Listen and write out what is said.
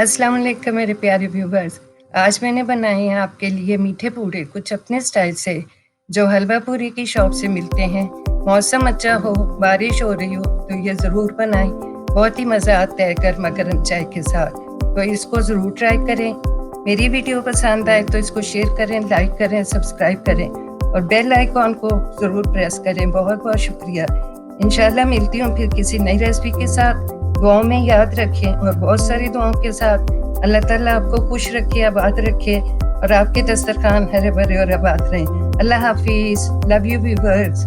अस्सलाम वालेकुम मेरे प्यारे व्यूवर्स। आज मैंने बनाए हैं आपके लिए मीठे पूड़े कुछ अपने स्टाइल से, जो हलवा पूरी की शॉप से मिलते हैं। मौसम अच्छा हो, बारिश हो रही हो तो ये ज़रूर बनाएं। बहुत ही मज़ा आता है गर्मा गर्म चाय के साथ, तो इसको ज़रूर ट्राई करें। मेरी वीडियो पसंद आए तो इसको शेयर करें, लाइक करें, सब्सक्राइब करें और बेल आइकॉन को ज़रूर प्रेस करें। बहुत बहुत शुक्रिया। इंशाल्लाह मिलती हूँ फिर किसी नई रेसिपी के साथ। दुआओं में याद रखें और बहुत सारी दुआओं के साथ अल्लाह ताला आपको खुश रखे, आबाद रखे और आपके दस्तरखान हरे भरे और आबाद रहें। अल्लाह हाफिज़। Love you viewers.